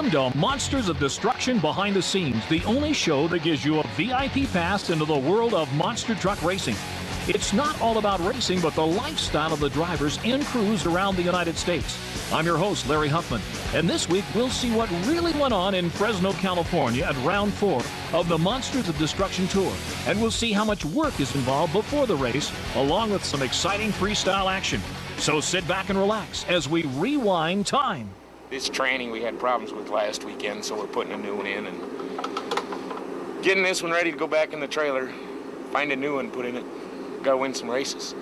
Welcome to Monsters of Destruction Behind the Scenes, the only show that gives you a VIP pass into the world of monster truck racing. It's not all about racing, but the lifestyle of the drivers and crews around the United States. I'm your host, Larry Huffman, and this week we'll see what really went on in Fresno, California at round 4 of the Monsters of Destruction Tour, and we'll see how much work is involved before the race, along with some exciting freestyle action. So sit back and relax as we rewind time. This training we had problems with last weekend, so we're putting a new one in and getting this one ready to go back in the trailer, find a new one, put in it, go win some races.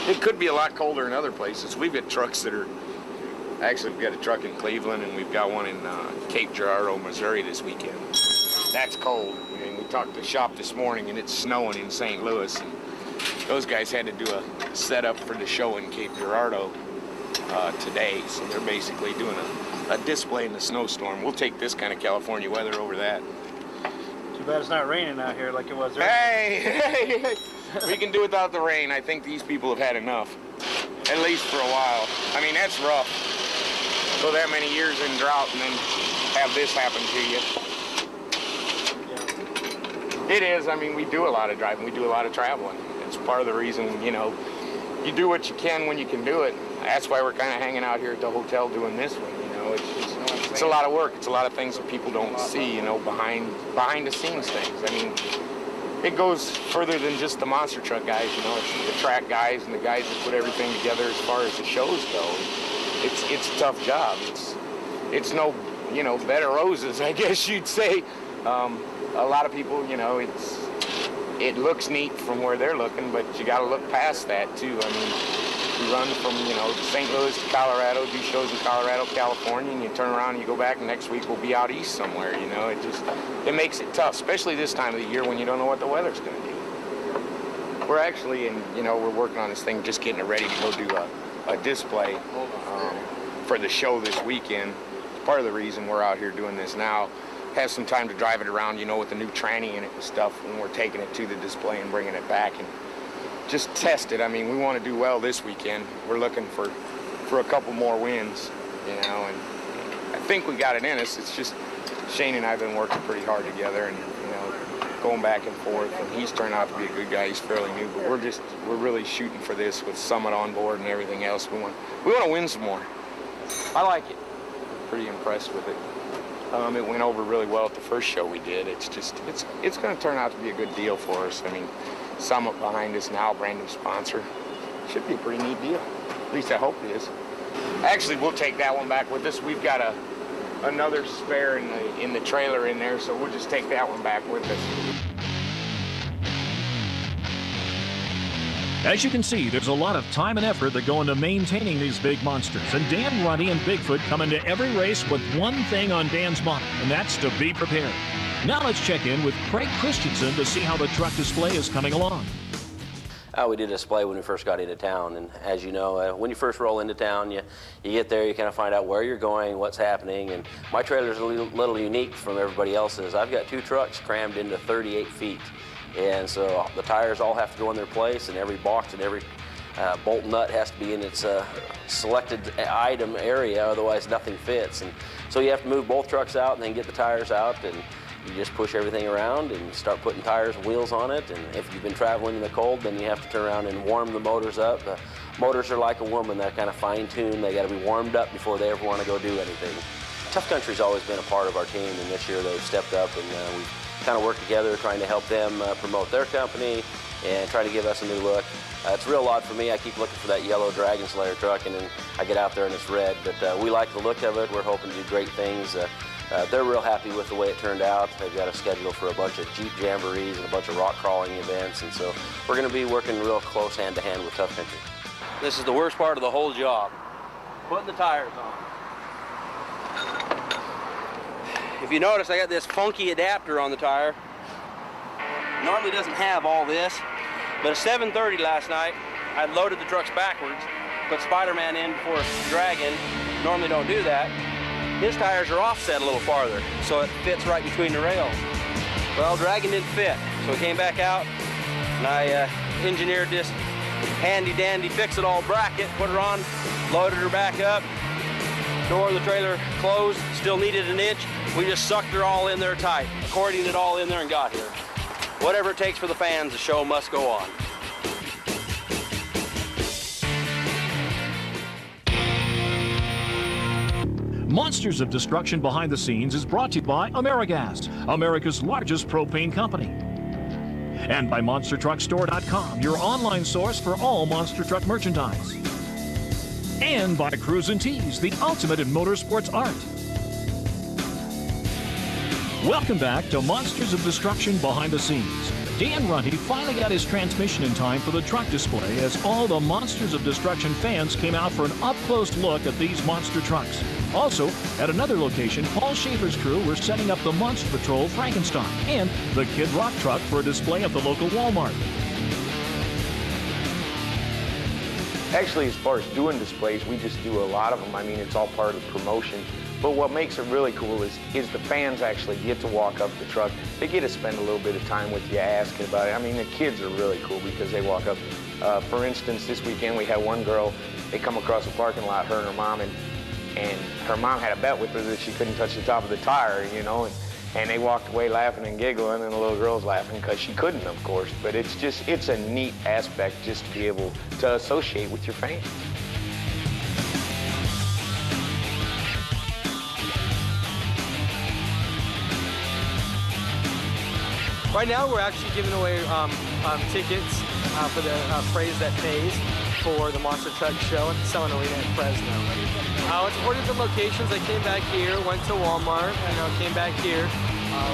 It could be a lot colder in other places. We've got trucks that are, actually we've got a truck in Cleveland and we've got one in Cape Girardeau, Missouri this weekend. That's cold. I mean, we talked to the shop this morning and it's snowing in St. Louis. And those guys had to do a setup for the show in Cape Girardeau today, so they're basically doing a display in the snowstorm. We'll take this kind of California weather over that. Too bad it's not raining out here like it was earlier. Hey! We can do without the rain. I think these people have had enough, at least for a while. I mean, that's rough. Go that many years in drought and then have this happen to you. Yeah. It is. I mean, we do a lot of driving. We do a lot of traveling. It's part of the reason, you know, you do what you can when you can do it. That's why we're kind of hanging out here at the hotel doing this one, you know. It's a lot of work. It's a lot of things that people don't see, you know, behind the scenes things. I mean, it goes further than just the monster truck guys, you know. It's the track guys and the guys that put everything together as far as the shows go. It's a tough job. It's no, you know, bed of roses, I guess you'd say. A lot of people, you know, it looks neat from where they're looking, but you got to look past that too. I mean, you run from, you know, St. Louis to Colorado, do shows in Colorado, California, and you turn around and you go back, and next week we'll be out east somewhere, you know. It makes it tough, especially this time of the year when you don't know what the weather's going to do. We're actually, we're working on this thing, just getting it ready to go do a display for the show this weekend. It's part of the reason we're out here doing this now. Have some time to drive it around, you know, with the new tranny in it and stuff, when we're taking it to the display and bringing it back and just test it. I mean, we want to do well this weekend. We're looking for a couple more wins, you know, and I think we got it in us. It's just Shane and I have been working pretty hard together and, you know, going back and forth, and he's turned out to be a good guy. He's fairly new, but we're really shooting for this with Summit on board and everything else. We want to win some more. I like it. Pretty impressed with it. It went over really well at the first show we did. It's going to turn out to be a good deal for us. I mean, Summit behind us now, brand new sponsor. Should be a pretty neat deal. At least I hope it is. Actually, we'll take that one back with us. We've got another spare in the trailer in there, so we'll just take that one back with us. As you can see, there's a lot of time and effort that go into maintaining these big monsters. And Dan, Ruddy, and Bigfoot come into every race with one thing on Dan's mind, and that's to be prepared. Now let's check in with Craig Christensen to see how the truck display is coming along. We did a display when we first got into town, and as you know, when you first roll into town, you get there, you kind of find out where you're going, what's happening, and my trailer's a little unique from everybody else's. I've got 2 trucks crammed into 38 feet. And so the tires all have to go in their place, and every box and every bolt nut has to be in its selected item area, otherwise nothing fits. And so you have to move both trucks out and then get the tires out, and you just push everything around and start putting tires and wheels on it. And if you've been traveling in the cold, then you have to turn around and warm the motors up. The motors are like a woman. They're kind of fine-tuned. They got to be warmed up before they ever want to go do anything. Tough Country's always been a part of our team, and this year they've stepped up, and we've kind of work together trying to help them promote their company and try to give us a new look. It's real odd for me. I keep looking for that yellow Dragon Slayer truck, and then I get out there and it's red. But we like the look of it. We're hoping to do great things. They're real happy with the way it turned out. They've got a schedule for a bunch of Jeep jamborees and a bunch of rock crawling events, and so we're going to be working real close hand-to-hand with Tough Country. This is the worst part of the whole job, putting the tires on. If you notice, I got this funky adapter on the tire. Normally doesn't have all this, but at 7:30 last night, I loaded the trucks backwards, put Spider-Man in before Dragon. Normally don't do that. His tires are offset a little farther, so it fits right between the rails. Well, Dragon didn't fit, so we came back out, and I engineered this handy-dandy fix-it-all bracket, put her on, loaded her back up, door of the trailer closed, still needed an inch. We just sucked her all in there tight, accordioned it all in there and got here. Whatever it takes for the fans, the show must go on. Monsters of Destruction Behind the Scenes is brought to you by AmeriGas, America's largest propane company. And by MonsterTruckStore.com, your online source for all monster truck merchandise. And by Cruisin' Tees, the ultimate in motorsports art. Welcome back to Monsters of Destruction Behind the Scenes. Dan Runty finally got his transmission in time for the truck display as all the Monsters of Destruction fans came out for an up-close look at these monster trucks. Also, at another location, Paul Schaefer's crew were setting up the Monster Patrol Frankenstein and the Kid Rock truck for a display at the local Walmart. Actually, as far as doing displays, we just do a lot of them. I mean, it's all part of promotion. But what makes it really cool is the fans actually get to walk up the truck. They get to spend a little bit of time with you, asking about it. I mean, the kids are really cool because they walk up. For instance, this weekend we had one girl, they come across the parking lot, her and her mom, and her mom had a bet with her that she couldn't touch the top of the tire, you know, and they walked away laughing and giggling, and the little girl's laughing because she couldn't, of course. But it's a neat aspect just to be able to associate with your fans. Right now, we're actually giving away tickets for the Phrase That Pays for the Monster Truck Show at the Summit Arena in Fresno. It's 4 different locations. I came back here, went to Walmart, came back here.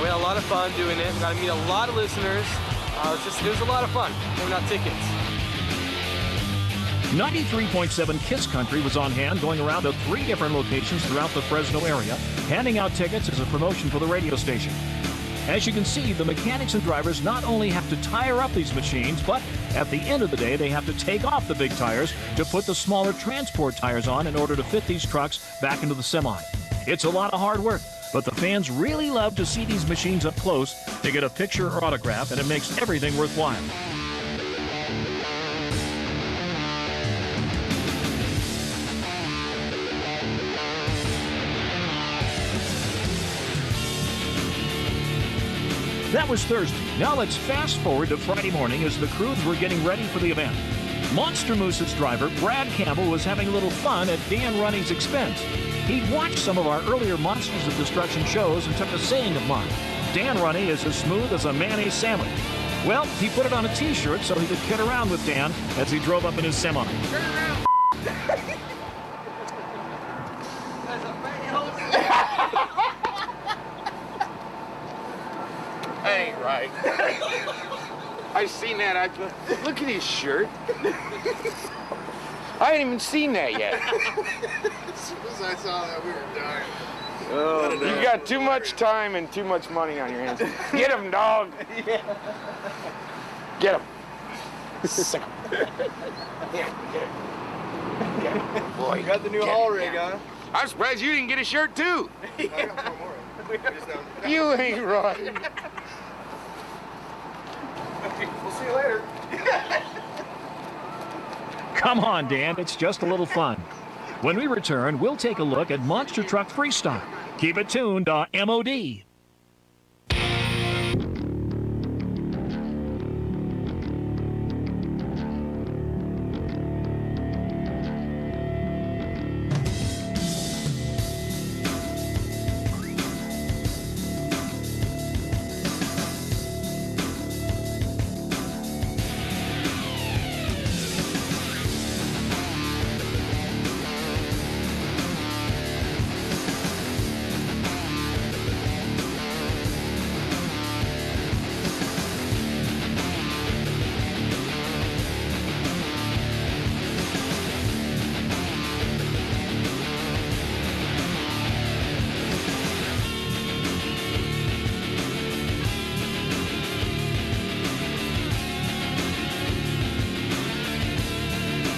We had a lot of fun doing it. We got to meet a lot of listeners. It was a lot of fun giving out tickets. 93.7 Kiss Country was on hand, going around to 3 different locations throughout the Fresno area, handing out tickets as a promotion for the radio station. As you can see, the mechanics and drivers not only have to tire up these machines, but at the end of the day, they have to take off the big tires to put the smaller transport tires on in order to fit these trucks back into the semi. It's a lot of hard work, but the fans really love to see these machines up close. They get a picture or autograph, and it makes everything worthwhile. That was Thursday. Now let's fast forward to Friday morning as the crews were getting ready for the event. Monster Moose's driver, Brad Campbell, was having a little fun at Dan Running's expense. He'd watched some of our earlier Monsters of Destruction shows and took a saying of mine: Dan Running is as smooth as a mayonnaise sandwich. Well, he put it on a t-shirt so he could kid around with Dan as he drove up in his semi. Turn around. That ain't right. I seen that. Look at his shirt. I ain't even seen that yet. As soon as I saw that, we were dying. Oh, you got too much time and too much money on your hands. Get him, dog. Yeah. Get him. Sick him. Get him. Boy, You got the new haul rig, huh? I'm surprised you didn't get a shirt too. I got one more. You ain't right. We'll see you later. Come on, Dan, it's just a little fun. When we return, we'll take a look at Monster Truck Freestyle. Keep it tuned to MOD.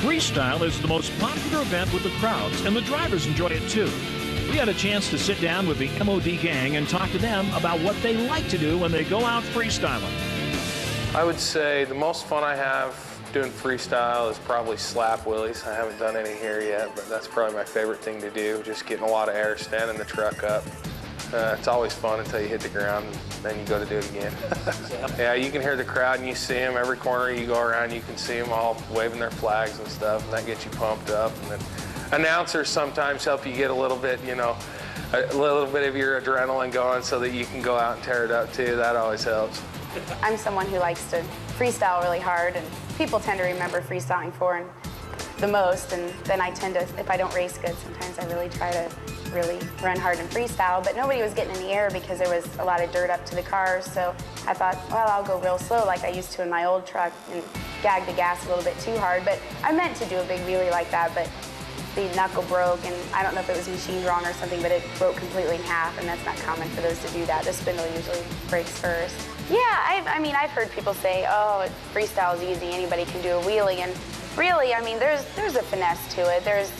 Freestyle is the most popular event with the crowds, and the drivers enjoy it too. We had a chance to sit down with the MOD gang and talk to them about what they like to do when they go out freestyling. I would say the most fun I have doing freestyle is probably slap wheelies. I haven't done any here yet, but that's probably my favorite thing to do, just getting a lot of air, standing the truck up. It's always fun until you hit the ground, and then you go to do it again. Yeah, you can hear the crowd and you see them. Every corner you go around, you can see them all waving their flags and stuff, and that gets you pumped up. And then announcers sometimes help you get a little bit, you know, a little bit of your adrenaline going so that you can go out and tear it up too. That always helps. I'm someone who likes to freestyle really hard, and people tend to remember freestyling for the most, and then I tend to, if I don't race good, sometimes I really try to really run hard and freestyle, but nobody was getting in the air because there was a lot of dirt up to the cars, so I thought, well, I'll go real slow like I used to in my old truck and gag the gas a little bit too hard, but I meant to do a big wheelie like that, but the knuckle broke, and I don't know if it was machined wrong or something, but it broke completely in half, and that's not common for those to do that. The spindle usually breaks first. Yeah, I mean, I've heard people say, oh, freestyle is easy, anybody can do a wheelie, and really, I mean, there's a finesse to it.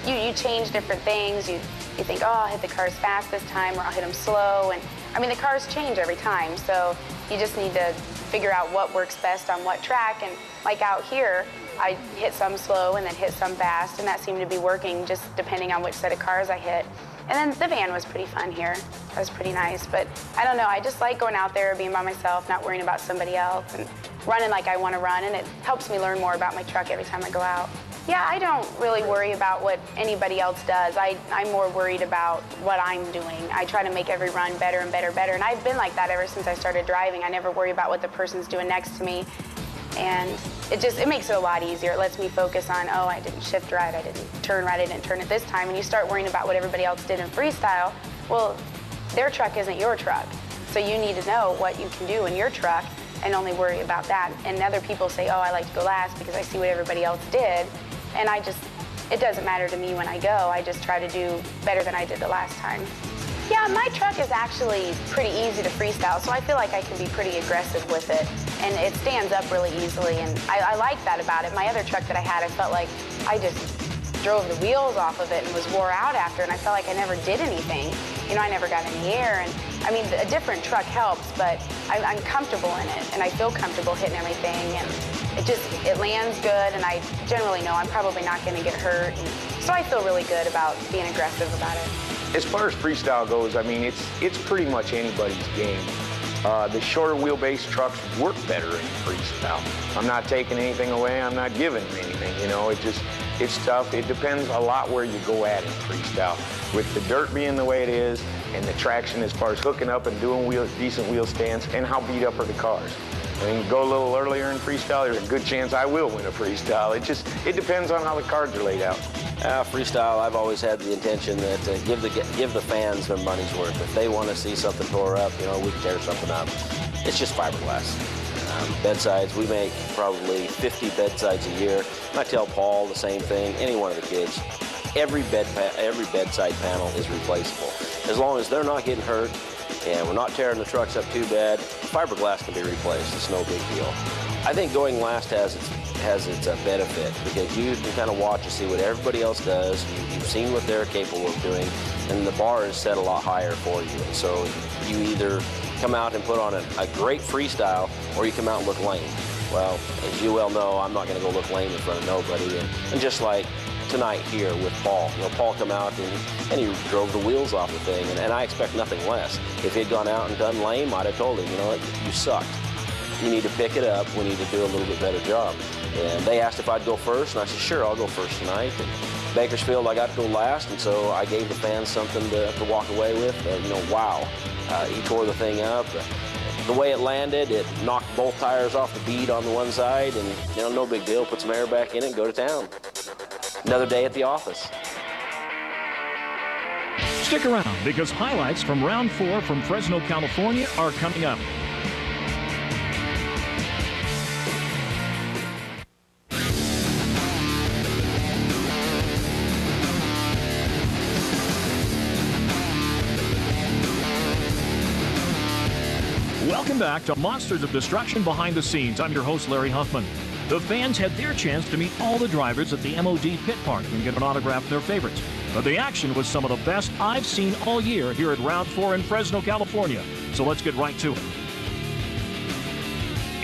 You change different things. You think, oh, I'll hit the cars fast this time, or I'll hit them slow, and I mean, the cars change every time, so you just need to figure out what works best on what track, and like out here, I hit some slow and then hit some fast, and that seemed to be working just depending on which set of cars I hit. And then the van was pretty fun here. That was pretty nice, but I don't know, I just like going out there, being by myself, not worrying about somebody else, and running like I want to run, and it helps me learn more about my truck every time I go out. Yeah, I don't really worry about what anybody else does. I'm more worried about what I'm doing. I try to make every run better and better and better, and I've been like that ever since I started driving. I never worry about what the person's doing next to me, and it makes it a lot easier. It lets me focus on, oh, I didn't shift right, I didn't turn right, I didn't turn it this time, and you start worrying about what everybody else did in freestyle. Well, their truck isn't your truck, so you need to know what you can do in your truck and only worry about that. And other people say, oh, I like to go last because I see what everybody else did, and it doesn't matter to me when I go. I just try to do better than I did the last time. Yeah, my truck is actually pretty easy to freestyle, so I feel like I can be pretty aggressive with it, and it stands up really easily, and I like that about it. My other truck that I had, I felt like I just drove the wheels off of it and was wore out after, and I felt like I never did anything. You know, I never got in the air, and I mean, a different truck helps, but I'm comfortable in it, and I feel comfortable hitting everything, and it lands good, and I generally know I'm probably not going to get hurt, and so I feel really good about being aggressive about it. As far as freestyle goes, I mean, it's pretty much anybody's game. The shorter wheelbase trucks work better in freestyle. I'm not taking anything away, I'm not giving them anything, you know, it's tough. It depends a lot where you go at in freestyle. With the dirt being the way it is, and the traction as far as hooking up and doing decent wheel stands, and how beat up are the cars. I mean, go a little earlier in freestyle, there's a good chance I will win a freestyle. It depends on how the cards are laid out. Freestyle, I've always had the intention that give the fans their money's worth. If they want to see something tore up, you know, we can tear something up. It's just fiberglass. Bedsides, we make probably 50 bedsides a year. And I tell Paul the same thing, any one of the kids. Every bedside panel is replaceable. As long as they're not getting hurt and we're not tearing the trucks up too bad, fiberglass can be replaced. It's no big deal. I think going last has its benefit because you can kind of watch and see what everybody else does. You've seen what they're capable of doing, and the bar is set a lot higher for you. And so you either come out and put on a great freestyle, or you come out and look lame. Well, as you well know, I'm not going to go look lame in front of nobody. And just like tonight here with Paul, you know, Paul come out and he drove the wheels off the thing, and I expect nothing less. If he'd gone out and done lame, I'd have told him, you know what, you sucked. You need to pick it up. We need to do a little bit better job. And they asked if I'd go first, and I said, sure, I'll go first tonight. And Bakersfield, I got to go last, and so I gave the fans something to walk away with. You know, wow, he tore the thing up. The way it landed, it knocked both tires off the bead on the one side, and, you know, no big deal. Put some air back in it and go to town. Another day at the office. Stick around, because highlights from round 4 from Fresno, California are coming up. Welcome back to Monsters of Destruction Behind the Scenes. I'm your host, Larry Huffman. The fans had their chance to meet all the drivers at the MOD pit park and get an autograph of their favorites. But the action was some of the best I've seen all year here at Round 4 in Fresno, California. So let's get right to it.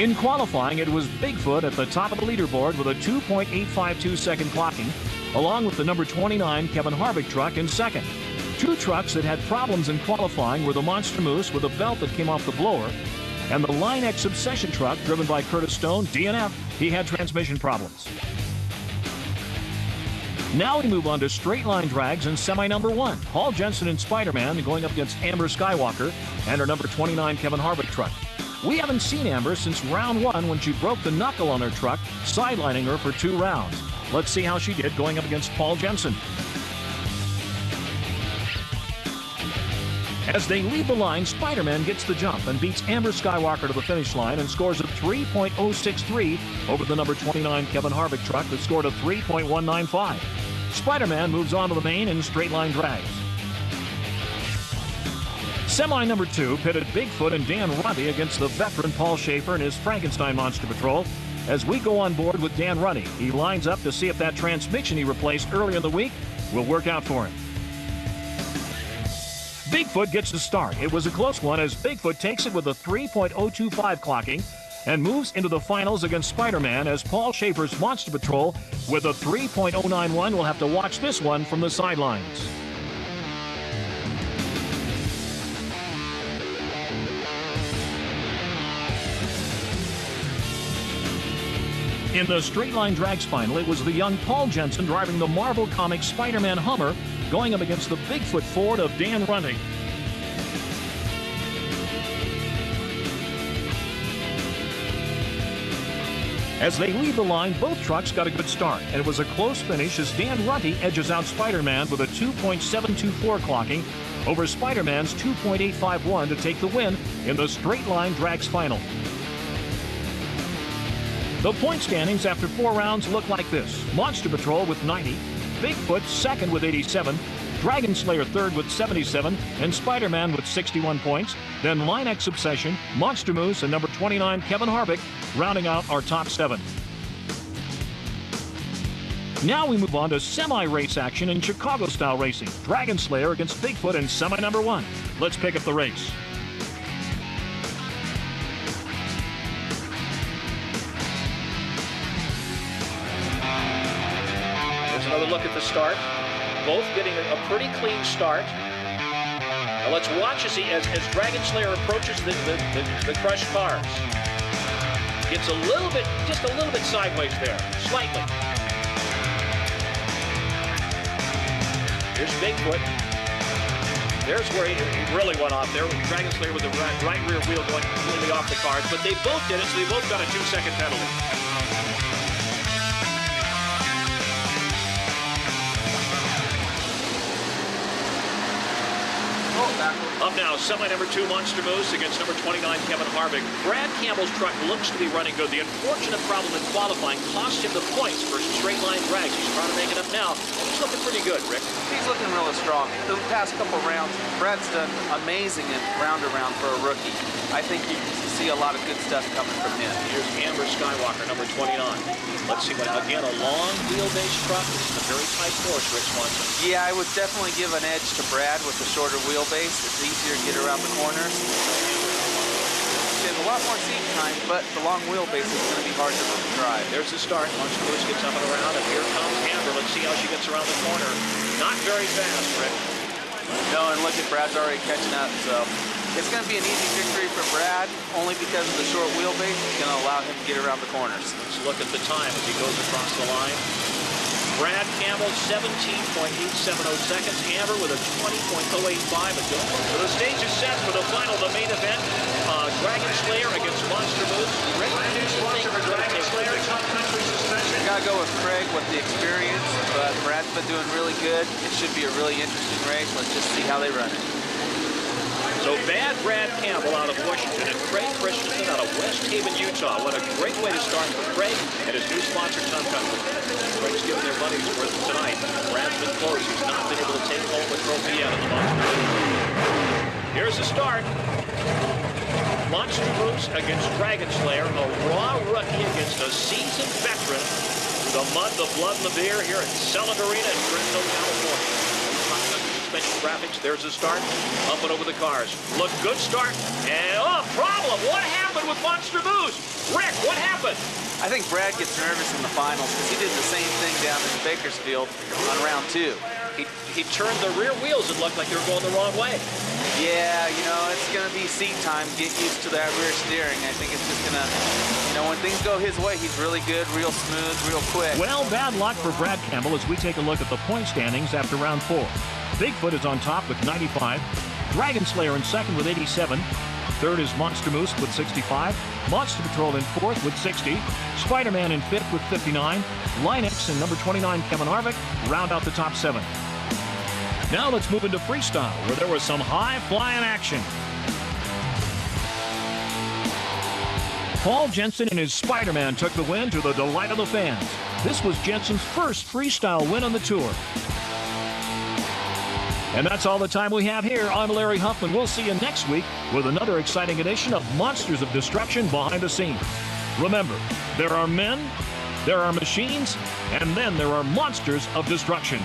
In qualifying, it was Bigfoot at the top of the leaderboard with a 2.852 second clocking, along with the number 29 Kevin Harvick truck in second. Two trucks that had problems in qualifying were the Monster Moose with a belt that came off the blower, and the Line X Obsession truck driven by Curtis Stone, DNF. He had transmission problems. Now we move on to straight line drags in semi number 1. Paul Jensen and Spider-Man going up against Amber Skywalker and her number 29 Kevin Harvick truck. We haven't seen Amber since round 1 when she broke the knuckle on her truck, sidelining her for 2 rounds. Let's see how she did going up against Paul Jensen. As they lead the line, Spider-Man gets the jump and beats Amber Skywalker to the finish line and scores a 3.063 over the number 29 Kevin Harvick truck that scored a 3.195. Spider-Man moves on to the main in straight line drags. Semi number 2 pitted Bigfoot and Dan Runty against the veteran Paul Schaefer and his Frankenstein Monster Patrol. As we go on board with Dan Runty, he lines up to see if that transmission he replaced earlier in the week will work out for him. Bigfoot gets the start. It was a close one as Bigfoot takes it with a 3.025 clocking and moves into the finals against Spider-Man as Paul Schaefer's Monster Patrol with a 3.091 will have to watch this one from the sidelines. In the straight line drags final, it was the young Paul Jensen driving the Marvel Comics Spider-Man Hummer going up against the Bigfoot Ford of Dan Runty. As they lead the line, both trucks got a good start, and it was a close finish as Dan Runty edges out Spider-Man with a 2.724 clocking over Spider-Man's 2.851 to take the win in the straight line drags final. The point standings after 4 rounds look like this. Monster Patrol with 90, Bigfoot second with 87, Dragon Slayer third with 77, and Spider-Man with 61 points. Then Line X Obsession, Monster Moose, and number 29 Kevin Harvick rounding out our top 7. Now we move on to semi-race action in Chicago-style racing. Dragon Slayer against Bigfoot in semi number 1. Let's pick up the race. Another look at the start. Both getting a pretty clean start. Now let's watch as Dragon Slayer approaches the crushed cars. Gets a little bit, just a little bit sideways there, slightly. Here's Bigfoot. There's where he really went off there. Dragon Slayer with the right rear wheel going completely off the cars, but they both did it, so they both got a 2-second penalty. Up now, semi number 2 Monster Moose against number 29 Kevin Harvick. Brad Campbell's truck looks to be running good. The unfortunate problem in qualifying cost him the points for straight line drags. He's trying to make it up now. He's looking pretty good, Rick. He's looking really strong. The past couple rounds, Brad's done amazing in round-around for a rookie. I think you see a lot of good stuff coming from him. Here's Amber Skywalker, number 29. Let's see what, again, a long wheelbase truck. A very tight course, Rick Swanson. Yeah, I would definitely give an edge to Brad with the shorter wheelbase. It's easier to get around the corners. He has a lot more seat time, but the long wheelbase is going to be hard to drive. There's the start. Monster Moose gets up and around, and here comes Amber. Let's see how she gets around the corner. Not very fast, Rick. No, and look at Brad's already catching up, so it's going to be an easy victory for Brad, only because of the short wheelbase. It's going to allow him to get around the corners. Let's look at the time as he goes across the line. Brad Campbell, 17.870 seconds. Amber with a 20.085. So the stage is set for the final, the main event. Dragon Slayer against Monster Moose. Rick, Dragon Slayer, top country suspension. Gotta go with Craig with the experience, but Brad's been doing really good. It should be a really interesting race. Let's just see how they run it. So bad Brad Campbell out of Washington and Craig Christensen out of West Haven, Utah. What a great way to start for Craig and his new sponsor, Top Country. Craig's giving their money's worth tonight. Brad's been close. He's not been able to take home the trophy yet in the Monster. Here's the start. Monster Moose against Dragon Slayer. A raw rookie against a seasoned veteran. The mud, the blood, and the beer here at Selland Arena in Fresno, California. suspension graphics. There's the start. Up and over the cars. Look, good start. And, oh, problem. What happened with Monster Boost? Rick, what happened? I think Brad gets nervous in the finals because he did the same thing down in Bakersfield on round 2. He turned the rear wheels. It looked like they were going the wrong way. Yeah, you know, it's going to be seat time. Get used to that rear steering. I think it's just going to, you know, when things go his way, he's really good, real smooth, real quick. Well, bad luck for Brad Campbell as we take a look at the point standings after round 4. Bigfoot is on top with 95. Dragon Slayer in second with 87. Third is Monster Moose with 65. Monster Patrol in fourth with 60. Spider-Man in fifth with 59. Linux and number 29, Kevin Harvick, round out the top 7. Now let's move into freestyle, where there was some high-flying action. Paul Jensen and his Spider-Man took the win to the delight of the fans. This was Jensen's first freestyle win on the tour. And that's all the time we have here. I'm Larry Huffman. We'll see you next week with another exciting edition of Monsters of Destruction Behind the Scenes. Remember, there are men, there are machines, and then there are monsters of destruction.